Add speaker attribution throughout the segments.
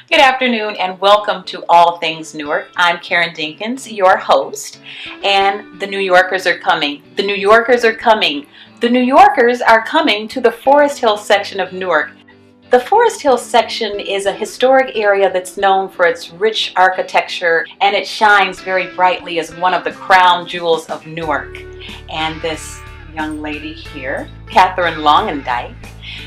Speaker 1: Good afternoon and welcome to All Things Newark. I'm Karen Dinkins, your host, and the New Yorkers are coming. The New Yorkers are coming. The New Yorkers are coming to the Forest Hill section of Newark. The Forest Hill section is a historic area that's known for its rich architecture, and it shines very brightly as one of the crown jewels of Newark. And this young lady here, Catherine Longendijk,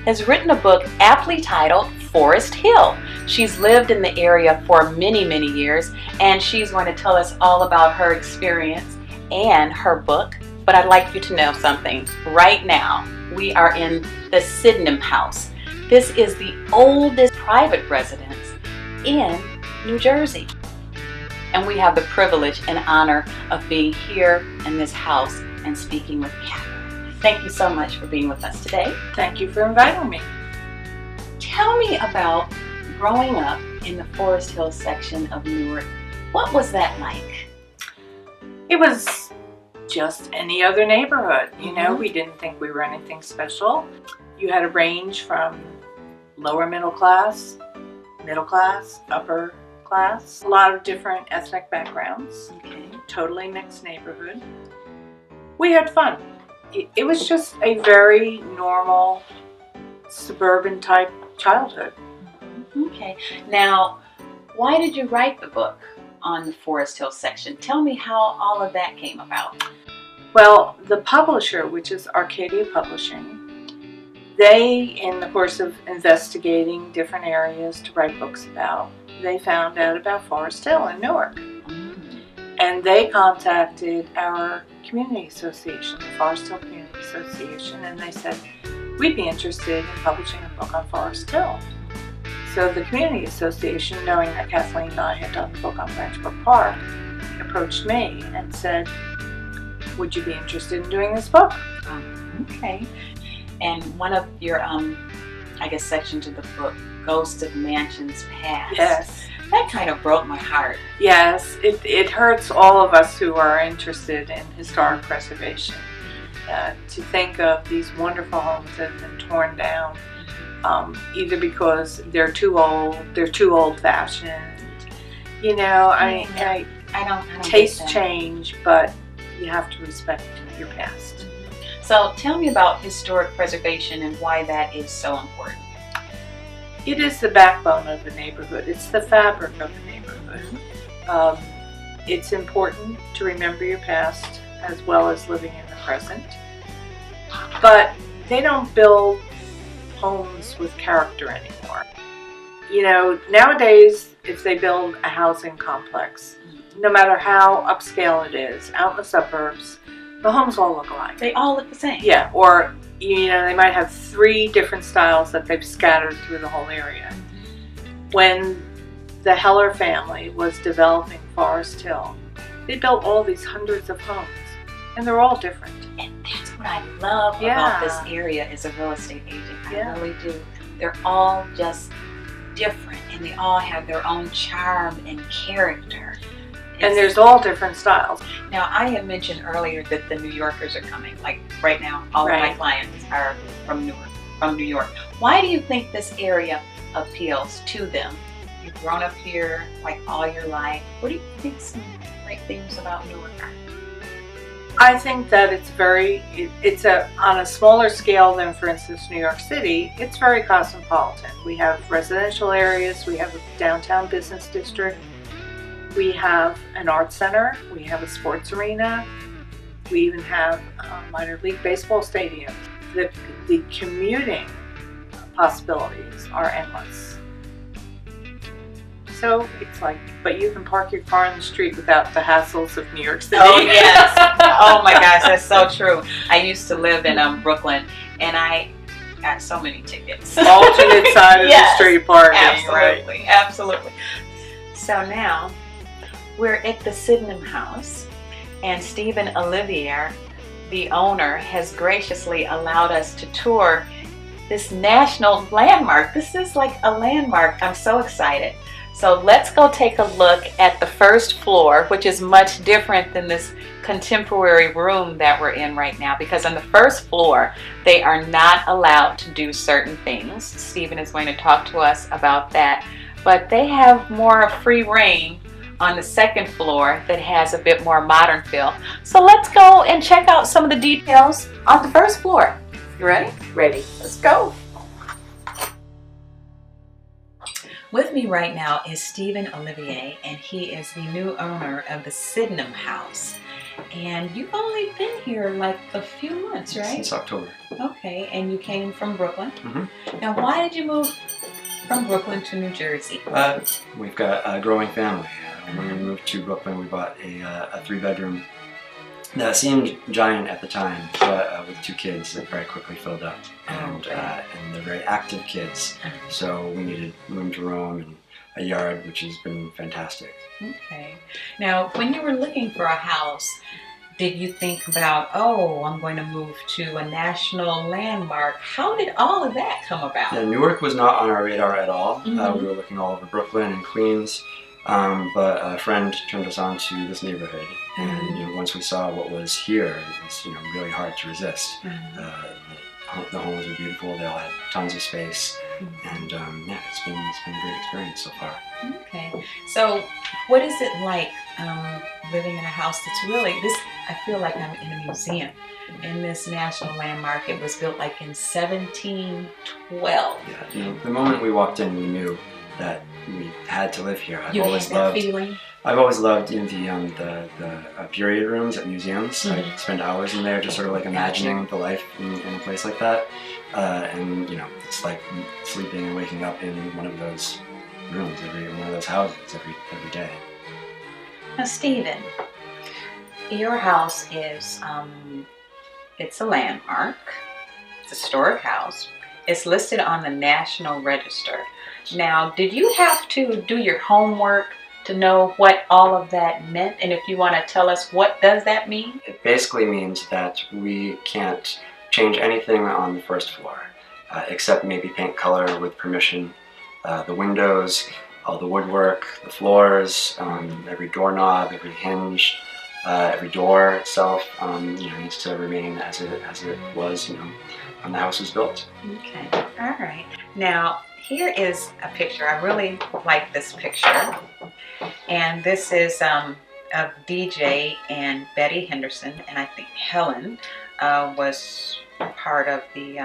Speaker 1: has written a book aptly titled Forest Hill. She's lived in the area for many, many years, and she's going to tell us all about her experience and her book. But I'd like you to know something. Right now, we are in the Sydenham House. This is the oldest private residence in New Jersey. And we have the privilege and honor of being here in this house and speaking with Catherine. Thank you so much for being with us today.
Speaker 2: Thank you for inviting me.
Speaker 1: Tell me about growing up in the Forest Hill section of Newark. What was that like?
Speaker 2: It was just any other neighborhood. You know, we didn't think we were anything special. You had a range from lower middle class, upper class, a lot of different ethnic backgrounds.
Speaker 1: Okay.
Speaker 2: Totally mixed neighborhood. We had fun. It was just a very normal suburban type childhood.
Speaker 1: Okay. Now, why did you write the book on the Forest Hill section? Tell me how all of that came about.
Speaker 2: Well, the publisher, which is Arcadia Publishing, they, in the course of investigating different areas to write books about, they found out about Forest Hill in Newark. And they contacted our community association, the Forest Hill Community Association, and they said, we'd be interested in publishing a book on Forest Hill. So the community association, knowing that Kathleen and I had done the book on Branchbrook Park, approached me and said, would you be interested in doing this book?
Speaker 1: Okay. And one of your, sections of the book, Ghosts of Mansions Past.
Speaker 2: Yes.
Speaker 1: That kind of broke my heart.
Speaker 2: Yes, it hurts all of us who are interested in historic preservation to think of these wonderful homes that have been torn down, either because they're too old-fashioned. You know, I
Speaker 1: don't
Speaker 2: taste change, but you have to respect your past.
Speaker 1: So tell me about historic preservation and why that is so important.
Speaker 2: It is the backbone of the neighborhood. It's the fabric of the neighborhood. It's important to remember your past as well as living in the present. But they don't build homes with character anymore. You know, nowadays, if they build a housing complex, no matter how upscale it is, out in the suburbs, the homes all look alike.
Speaker 1: They all look the same.
Speaker 2: Yeah, or you know, they might have 3 different styles that they've scattered through the whole area. When the Heller family was developing Forest Hill, they built all these hundreds of homes, and they're all different.
Speaker 1: And that's what I love about this area as a real estate agent. I really do. They're all just different, and they all have their own charm and character.
Speaker 2: And there's all different styles.
Speaker 1: Now, I had mentioned earlier that the New Yorkers are coming. Like right now, all of my clients are from New York. Why do you think this area appeals to them? You've grown up here like all your life. What do you think some great things about Newark are?
Speaker 2: I think that it's on a smaller scale than, for instance, New York City. It's very cosmopolitan. We have residential areas. We have a downtown business district. We have an art center, we have a sports arena, we even have a minor league baseball stadium. The commuting possibilities are endless. So it's like, but you can park your car in the street without the hassles of New York City.
Speaker 1: Oh yes, oh my gosh, that's so true. I used to live in Brooklyn, and I got so many tickets.
Speaker 2: Alternate side of the street parking,
Speaker 1: absolutely,
Speaker 2: right?
Speaker 1: Absolutely. So now, we're at the Sydenham House, and Stephen Olivier, the owner, has graciously allowed us to tour this national landmark. This is like a landmark. I'm so excited. So let's go take a look at the first floor, which is much different than this contemporary room that we're in right now, because on the first floor, they are not allowed to do certain things. Stephen is going to talk to us about that. but they have more free reign on the second floor that has a bit more modern feel. So let's go and check out some of the details on the first floor. You ready?
Speaker 2: Ready.
Speaker 1: Let's go. With me right now is Stephen Olivier, and he is the new owner of the Sydenham House. And you've only been here like a few months, right?
Speaker 3: Since October.
Speaker 1: Okay, and you came from Brooklyn.
Speaker 3: Mm-hmm.
Speaker 1: Now, why did you move from Brooklyn to New Jersey?
Speaker 3: We've got a growing family. When we moved to Brooklyn, we bought a 3-bedroom that seemed giant at the time, but with 2 kids, it very quickly filled up. And they're very active kids, so we needed room to roam and a yard, which has been fantastic.
Speaker 1: Okay. Now, when you were looking for a house, did you think about, oh, I'm going to move to a national landmark? How did all of that come about?
Speaker 3: Yeah, Newark was not on our radar at all. We were looking all over Brooklyn and Queens, but a friend turned us on to this neighborhood. And once we saw what was here, it was really hard to resist. The homes are beautiful. They all had tons of space, and yeah, it's been a great experience so far.
Speaker 1: Okay, so what is it like living in a house that's really this? I feel like I'm in a museum. In this national landmark, it was built like in 1712.
Speaker 3: Yeah, the moment we walked in, we knew that we had to live here. I've always loved the period rooms at museums. I spend hours in there just sort of like imagining the life in a place like that. And it's like sleeping and waking up in one of those rooms, one of those houses every day.
Speaker 1: Now, Stephen, your house is it's a landmark. It's a historic house. It's listed on the National Register. Now, did you have to do your homework to know what all of that meant? And if you want to tell us, what does that mean?
Speaker 3: It basically means that we can't change anything on the first floor, except maybe paint color with permission. The windows, all the woodwork, the floors, every doorknob, every hinge, every door itself, needs to remain as it was, when the house was built.
Speaker 1: Okay, all right. Now, here is a picture. I really like this picture. And this is of DJ and Betty Henderson, and I think Helen was part of the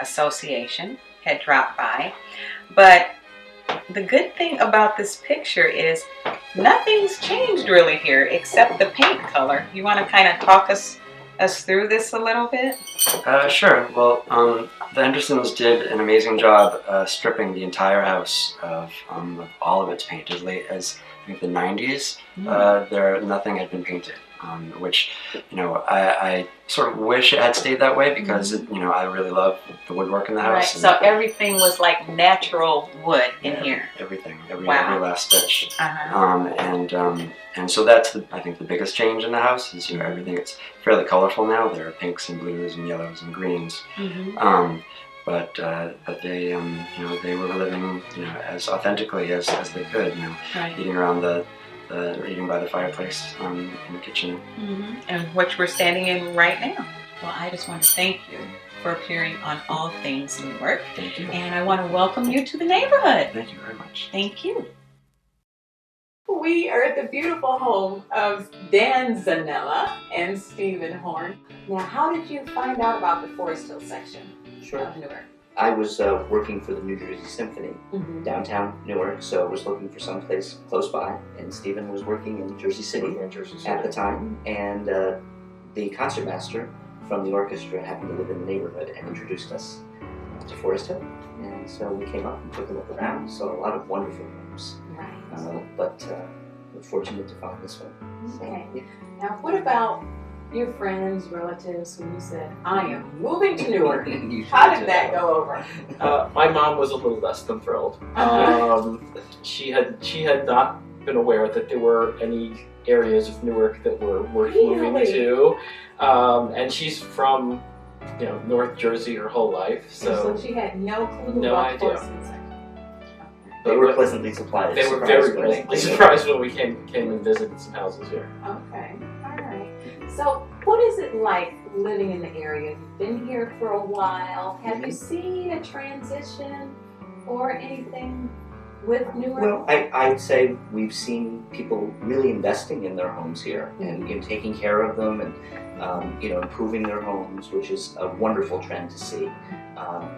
Speaker 1: association, had dropped by. But the good thing about this picture is nothing's changed really here except the paint color. You want to kind of talk us through this a little bit?
Speaker 3: Sure. Well, the Hendersons did an amazing job stripping the entire house of all of its paint. As late as I think the 90s, nothing had been painted, which I sort of wish it had stayed that way because I really love the woodwork in the house.
Speaker 1: Right. So everything was like natural wood in here.
Speaker 3: Everything, every last stitch. And so that's I think the biggest change in the house is everything. It's fairly colorful now. There are pinks and blues and yellows and greens. But they they were living as authentically as they could. Eating around eating by the fireplace in the kitchen.
Speaker 1: And which we're standing in right now. Well, I just want to thank you for appearing on All Things Newark.
Speaker 3: Thank you.
Speaker 1: And I want to welcome you to the neighborhood.
Speaker 3: Thank you very much.
Speaker 1: Thank you. We are at the beautiful home of Dan Zanella and Stephen Horn. Now, how did you find out about the Forest Hill section of Newark?
Speaker 4: I was working for the New Jersey Symphony downtown Newark, so I was looking for some place close by, and Stephen was working in Jersey City at the time, and the concertmaster from the orchestra happened to live in the neighborhood and introduced us to Forest Hill, and so we came up and took a look around, saw a lot of wonderful rooms, but we're fortunate to find this one.
Speaker 1: Okay. Now, what about your friends, relatives, when you said, I am moving to Newark? How did that go over?
Speaker 5: My mom was a little less than thrilled. She had not been aware that there were any areas of Newark that were worth moving to. And she's from North Jersey her whole life. So
Speaker 1: she had no clue
Speaker 5: no
Speaker 1: about
Speaker 5: idea.
Speaker 1: Forest.
Speaker 4: They were pleasantly surprised.
Speaker 5: They were very pleasantly surprised when we came and visited some houses here.
Speaker 1: Okay, all right. So what is it like living in the area? You've been here for a while. Have you seen a transition or anything with Newark?
Speaker 4: Well, I'd say we've seen people really investing in their homes here and taking care of them and improving their homes, which is a wonderful trend to see.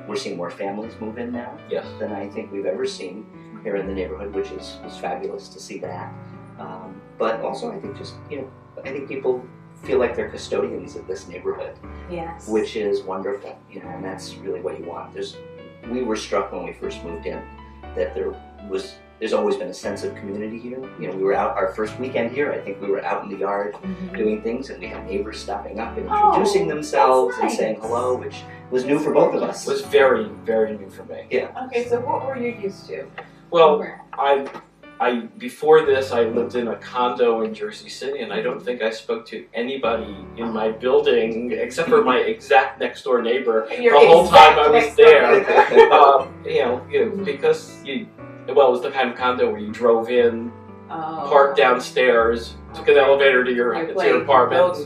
Speaker 4: We're seeing more families move in now than I think we've ever seen here in the neighborhood, which is fabulous to see that. But also, I think I think people feel like they're custodians of this neighborhood, which is wonderful, and that's really what you want. We were struck when we first moved in that there's always been a sense of community here. We were out our first weekend here. I think we were out in the yard doing things, and we had neighbors stopping up and introducing themselves and saying hello, which was new for both of us.
Speaker 5: It was very, very new for me.
Speaker 4: Yeah.
Speaker 1: Okay, so what were you used to?
Speaker 5: Well, I before this I lived in a condo in Jersey City, and I don't think I spoke to anybody in my building except for my exact next door neighbor the whole time I was there. Because it was the kind of condo where you drove in, parked downstairs, took an elevator to your apartment.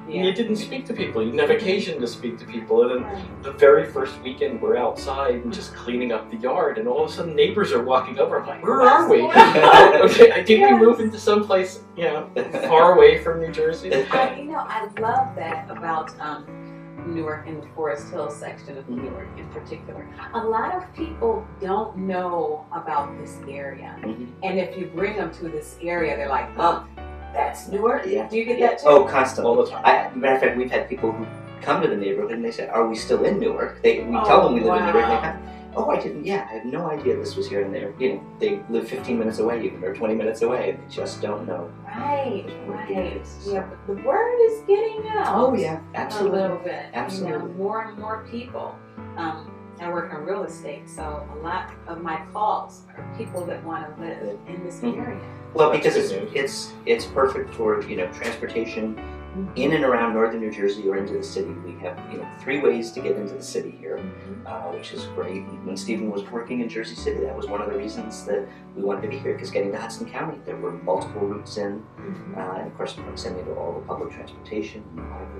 Speaker 5: And you didn't speak to people. You didn't have occasion to speak to people. And then the very first weekend, we're outside and just cleaning up the yard, and all of a sudden neighbors are walking over. I'm like, where are we? Okay, did we move into someplace far away from New Jersey?
Speaker 1: I love that about Newark and the Forest Hills section of Newark in particular. A lot of people don't know about this area, and if you bring them to this area, they're like, "Oh, that's Newark."
Speaker 4: Yeah.
Speaker 1: Do you get that too?
Speaker 4: Oh, constantly.
Speaker 5: All the time.
Speaker 4: Matter of fact, we've had people who come to the neighborhood and they say, "Are we still in Newark?" We tell them we live in Newark, and they come, "Oh, I didn't. Yeah, I had no idea this was here." And they live 15 minutes away, even or 20 minutes away, and they just don't know.
Speaker 1: Right. Yeah, but the word is getting out.
Speaker 4: Oh yeah, absolutely.
Speaker 1: A little bit.
Speaker 4: Absolutely.
Speaker 1: More and more people. I work in real estate, so a lot of my calls are people that want to live in this area.
Speaker 4: Well, because it's perfect for transportation in and around northern New Jersey or into the city. We have 3 ways to get into the city here, which is great. When Stephen was working in Jersey City, that was one of the reasons that we wanted to be here, because getting to Hudson County, there were multiple routes in, and of course proximity to all the public transportation.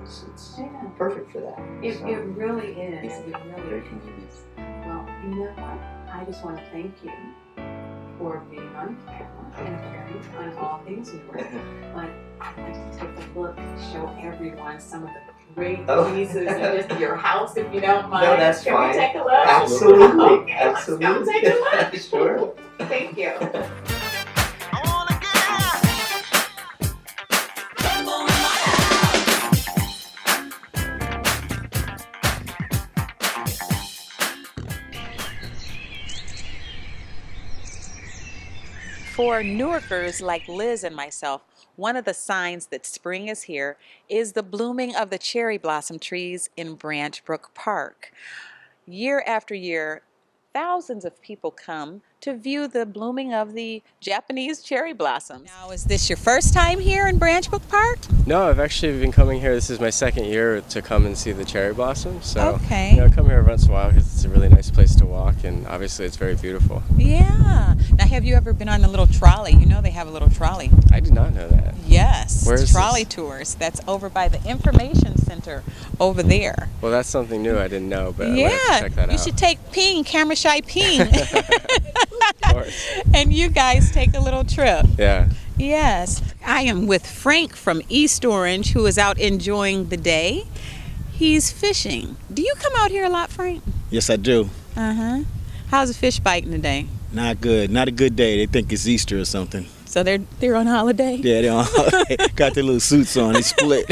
Speaker 4: It's perfect for that.
Speaker 1: It really is.
Speaker 4: Yeah,
Speaker 1: It really
Speaker 4: very
Speaker 1: is.
Speaker 4: convenient.
Speaker 1: Well, you know what? I just want to thank you for being on camera and appearing on All Things Newark. But I'd like to take a look and show everyone some of the great pieces and just your house, if you don't mind.
Speaker 4: No, that's
Speaker 1: Can
Speaker 4: fine.
Speaker 1: we take a look?
Speaker 4: Absolutely.
Speaker 1: Okay,
Speaker 4: Absolutely.
Speaker 1: let's go take a look.
Speaker 4: Sure.
Speaker 1: Thank you. For Newarkers like Liz and myself, one of the signs that spring is here is the blooming of the cherry blossom trees in Brook Park. Year after year, thousands of people come to view the blooming of the Japanese cherry blossoms. Now, is this your first time here in Brook Park?
Speaker 6: No, I've actually been coming here. This is my second year to come and see the cherry blossoms. So,
Speaker 1: Okay.
Speaker 6: I come here once in a while because it's a really nice place to walk, and obviously it's very beautiful.
Speaker 1: Yeah. Now, have you ever been on a little trolley? You know they have a little trolley.
Speaker 6: I did not know that.
Speaker 1: Yes.
Speaker 6: Where is
Speaker 1: trolley
Speaker 6: this?
Speaker 1: tours. That's over by the information center over there.
Speaker 6: Well, that's something new I didn't know, but I might have to check that out.
Speaker 1: You should take Ping, Camera Shy Ping.
Speaker 6: Of course.
Speaker 1: And you guys take a little trip.
Speaker 6: Yeah.
Speaker 1: Yes. I am with Frank from East Orange, who is out enjoying the day. He's fishing. Do you come out here a lot, Frank?
Speaker 7: Yes, I do.
Speaker 1: Uh-huh. How's the fish biting today?
Speaker 7: Not good. Not a good day. They think it's Easter or something.
Speaker 1: So they're on holiday?
Speaker 7: Yeah, they're on holiday. Got their little suits on. They split.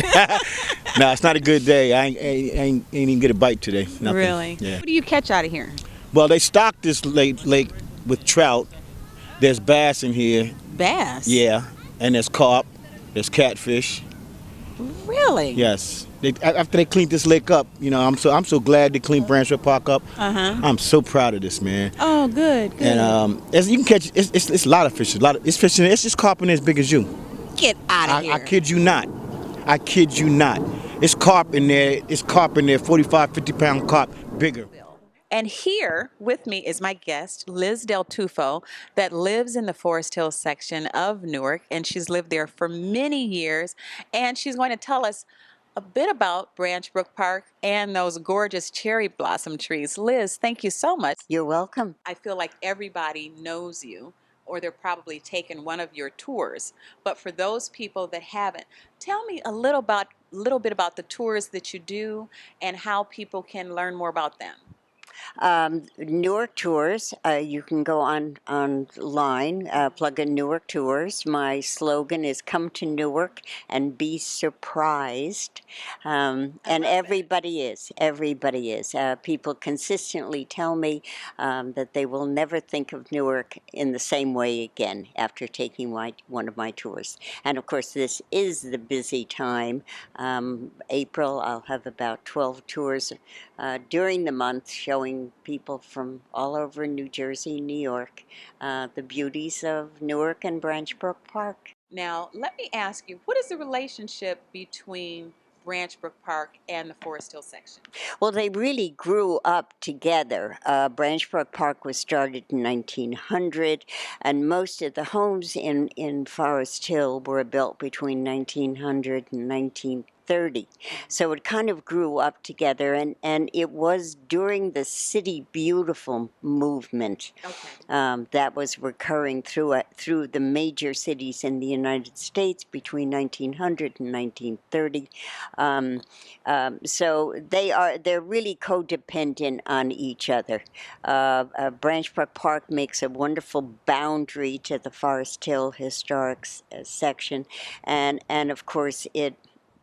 Speaker 7: No, it's not a good day. I ain't even get a bite today. Nothing.
Speaker 1: Really?
Speaker 7: Yeah.
Speaker 1: What do you catch out of here?
Speaker 7: Well, they stocked this lake with trout. There's bass in here.
Speaker 1: Bass?
Speaker 7: Yeah. And there's carp. There's catfish.
Speaker 1: Really?
Speaker 7: Yes. After they cleaned this lake up, I'm so glad they cleaned Branchwood Park up.
Speaker 1: Uh-huh.
Speaker 7: I'm so proud of this, man.
Speaker 1: Oh, good.
Speaker 7: And you can catch it's a lot of fish. It's fishing. It's just carp in there as big as you.
Speaker 1: Get out of here.
Speaker 7: I kid you not. I kid you not. It's carp in there. It's carp in there. 45, 50-pound carp, bigger.
Speaker 1: And here with me is my guest, Liz Del Tufo, that lives in the Forest Hills section of Newark, and she's lived there for many years, and she's going to tell us a bit about Branch Brook Park and those gorgeous cherry blossom trees. Liz, thank you so much.
Speaker 8: You're welcome.
Speaker 1: I feel like everybody knows you, or they're probably taken one of your tours. But for those people that haven't, tell me a little bit about the tours that you do and how people can learn more about them.
Speaker 8: Newark Tours. You can go online, plug in Newark Tours. My slogan is "Come to Newark and be surprised," and everybody is. Everybody is. People consistently tell me that they will never think of Newark in the same way again after taking one of my tours. And of course, this is the busy time. April, I'll have about 12 tours during the month, showing people from all over New Jersey, New York, the beauties of Newark and Branch Brook Park.
Speaker 1: Now, let me ask you, what is the relationship between Branch Brook Park and the Forest Hill section?
Speaker 8: Well, they really grew up together. Branch Brook Park was started in 1900, and most of the homes in Forest Hill were built between 1900 and 1930. So it kind of grew up together, and it was during the City Beautiful movement that was recurring through the major cities in the United States between 1900 and 1930. So they're really codependent on each other. Branch Brook Park makes a wonderful boundary to the Forest Hill Historic section, and of course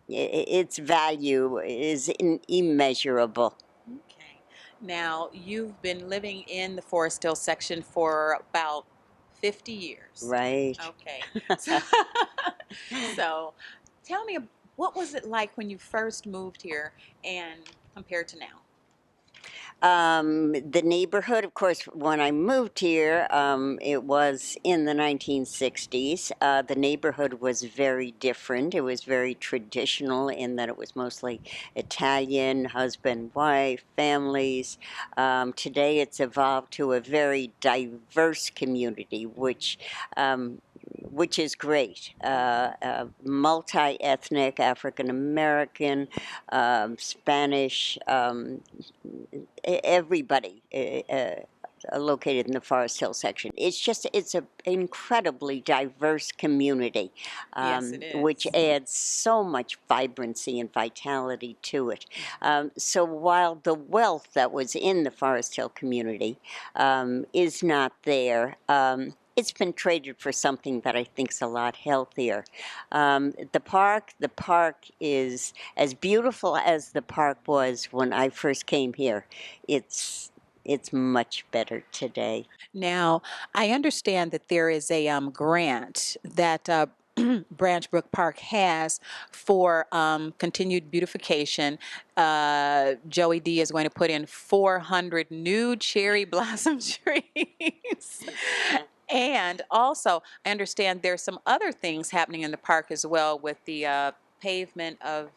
Speaker 8: its value is immeasurable.
Speaker 1: Okay. Now, you've been living in the Forest Hill section for about 50 years.
Speaker 8: Right.
Speaker 1: Okay. So, so tell me, what was it like when you first moved here and compared to now?
Speaker 8: The neighborhood, of course, when I moved here, it was in the 1960s. The neighborhood was very different. It was very traditional in that it was mostly Italian, husband, wife, families. Today it's evolved to a very diverse community, which is great. Multi-ethnic, African American, Spanish, everybody located in the Forest Hill section. It's an incredibly diverse community,
Speaker 1: Yes, it is.
Speaker 8: which adds so much vibrancy and vitality to it. So while the wealth that was in the Forest Hill community is not there, it's been traded for something that I think is a lot healthier. The park is as beautiful as the park was when I first came here. It's much better today.
Speaker 1: Now, I understand that there is a grant that Branch Brook Park has for continued beautification. Joey D is going to put in 400 new cherry blossom trees. And also, I understand there's some other things happening in the park as well with the pavement of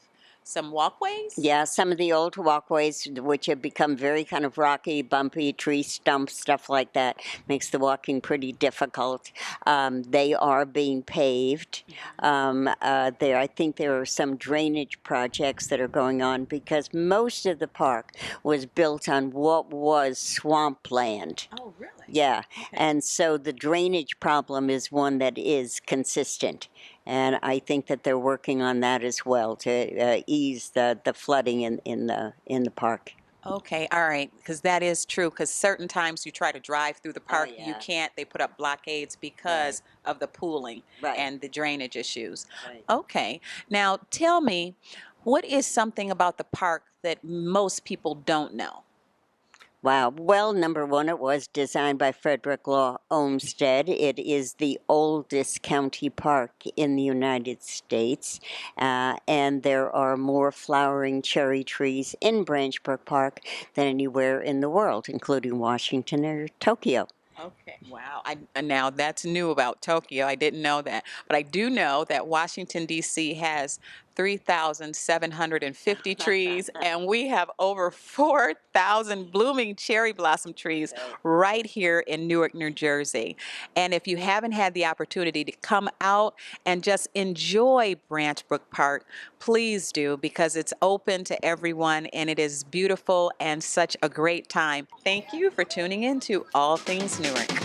Speaker 1: some walkways.
Speaker 8: Yeah, some of the old walkways, which have become very kind of rocky, bumpy, tree stumps, stuff like that, makes the walking pretty difficult. They are being paved. I think there are some drainage projects that are going on because most of the park was built on what was swampland.
Speaker 1: Oh, really?
Speaker 8: Yeah,
Speaker 1: Okay.
Speaker 8: and so the drainage problem is one that is consistent. And I think that they're working on that as well to ease the flooding in the park.
Speaker 1: Okay, all right, because that is true. Because certain times you try to drive through the park, you
Speaker 8: yeah.
Speaker 1: can't. They put up blockades because of the pooling
Speaker 8: Right.
Speaker 1: and the drainage issues.
Speaker 8: Right.
Speaker 1: Okay, now tell me, what is something about the park that most people don't know?
Speaker 8: Wow. Well, number one, it was designed by Frederick Law Olmsted. It is the oldest county park in the United States, and there are more flowering cherry trees in Branch Brook Park than anywhere in the world, including Washington or Tokyo.
Speaker 1: Okay, wow. Now that's new about Tokyo. I didn't know that. But I do know that Washington, D.C. has 3,750 trees, and we have over 4,000 blooming cherry blossom trees right here in Newark, New Jersey. And if you haven't had the opportunity to come out and just enjoy Branch Brook Park, please do, because it's open to everyone and it is beautiful and such a great time. Thank you for tuning in to All Things Newark.